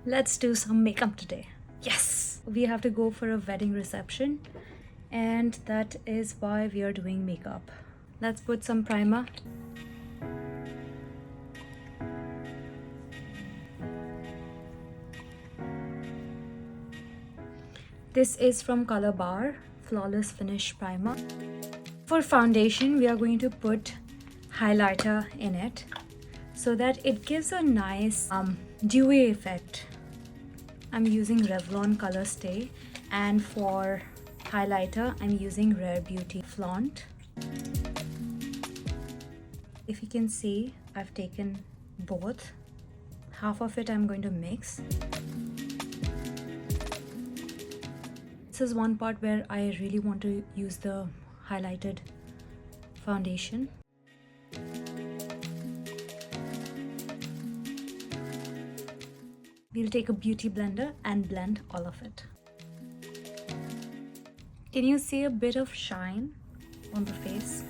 Let's do some makeup today. Yes! We have to go for a wedding reception, and that is why we are doing makeup. Let's put some primer. This is from Color Bar Flawless Finish Primer. For foundation, we are going to put highlighter in it so that it gives a nice dewy effect. I'm using Revlon Color Stay, and for highlighter I'm using Rare Beauty Flaunt. If you can see, I've taken both. Half of it I'm going to mix. This is one part where I really want to use the highlighted foundation. We'll take a beauty blender and blend all of it. Can you see a bit of shine on the face?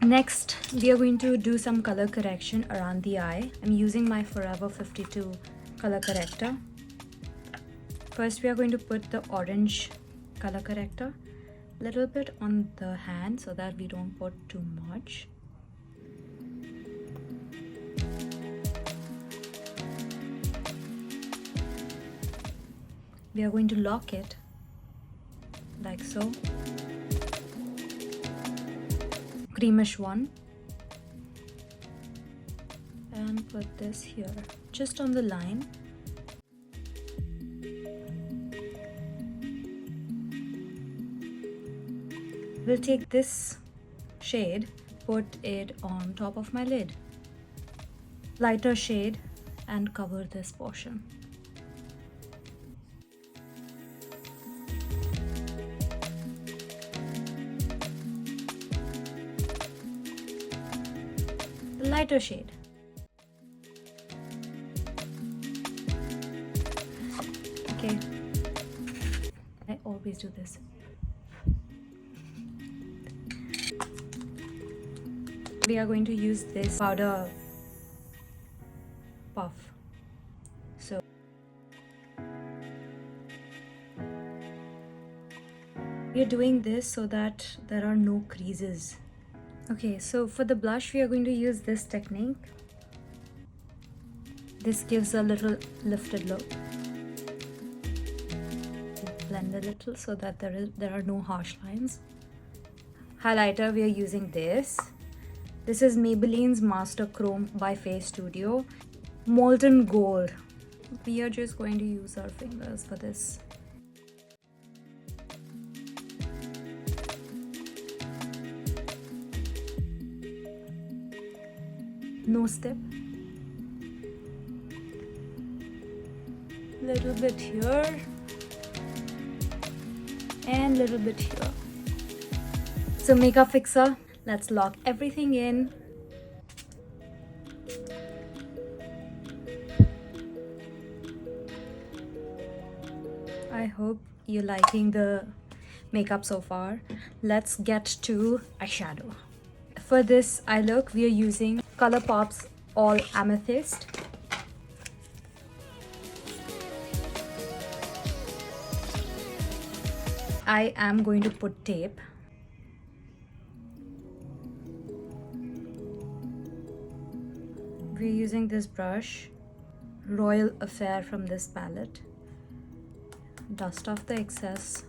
Next, we are going to do some color correction around the eye. I'm using my Forever 52 color corrector. First, we are going to put the orange color corrector a little bit on the hand so that we don't put too much. We are going to lock it like so. Creamish one. And put this here, just on the line. We'll take this shade, put it on top of my lid. Lighter shade and cover this portion. The lighter shade. Okay, I always do this. We are going to use this powder puff. So we are doing this so that there are no creases. Okay, so for the blush we are going to use this technique. This gives a little lifted look. Blend a little so that there are no harsh lines. Highlighter, we are using this. This is Maybelline's Master Chrome by Face Studio. Molten Gold. We are just going to use our fingers for this. Nose tip. Little bit here. And little bit here. So makeup fixer, let's lock everything in. I hope you're liking the makeup so far. Let's get to eyeshadow. For this eye look, we are using ColourPop's All Amethyst. I am going to put tape. We're using this brush, Royal Affair from this palette. Dust off the excess.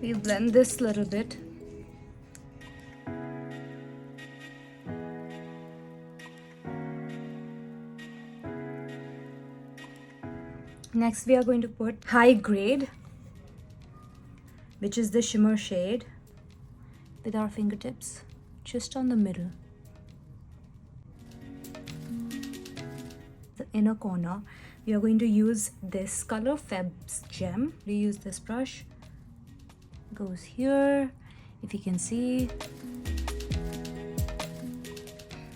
We blend this a little bit. Next we are going to put High Grade, which is the shimmer shade, with our fingertips just on the middle. The inner corner, we are going to use this color, Feb's Gem. We use this brush. Goes here, if you can see.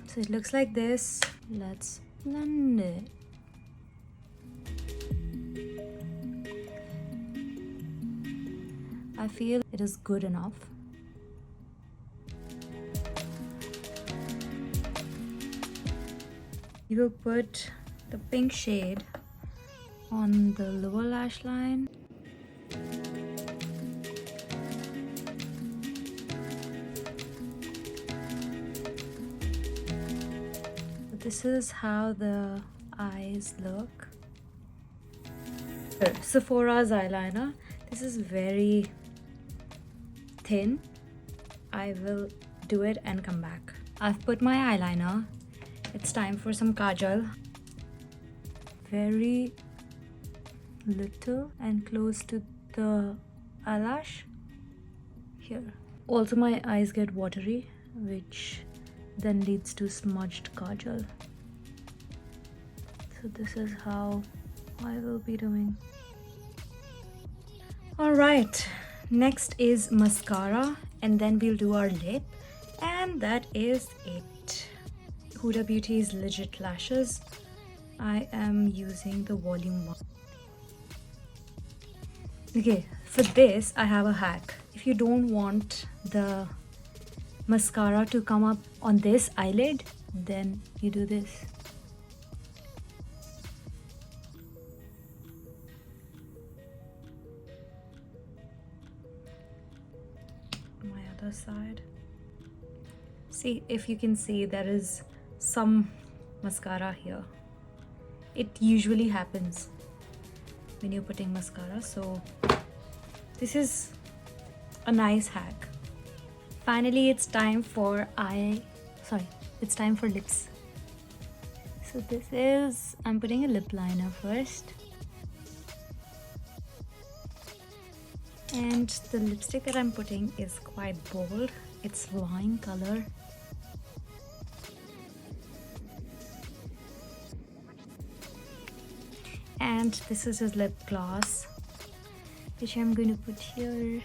So it looks like this. Let's blend it. I feel it is good enough. We will put the pink shade on the lower lash line. This is how the eyes look. Sephora's eyeliner. This is very thin. I will do it and come back. I've put my eyeliner. It's time for some kajal. Very little and close to the eyelash here. Also, my eyes get watery, which then leads to smudged kajal. So this is how I will be doing. Alright, next is mascara, and then we'll do our lip, and that is it. Huda Beauty's Legit Lashes. I am using the volume 1. Okay, for this I have a hack. If you don't want the mascara to come up on this eyelid, then you do this. My other side. See, if you can see, there is some mascara here. It usually happens when you're putting mascara, so this is a nice hack. Finally, it's time for it's time for lips. So this is, I'm putting a lip liner first. And the lipstick that I'm putting is quite bold. It's wine color. And this is his lip gloss, which I'm going to put here.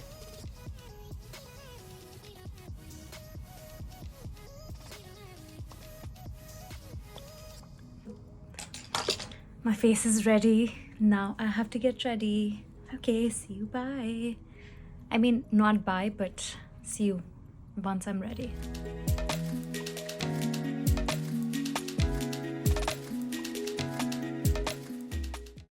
My face is ready. Now I have to get ready. Okay, see you, bye. I mean, not bye, but see you once I'm ready.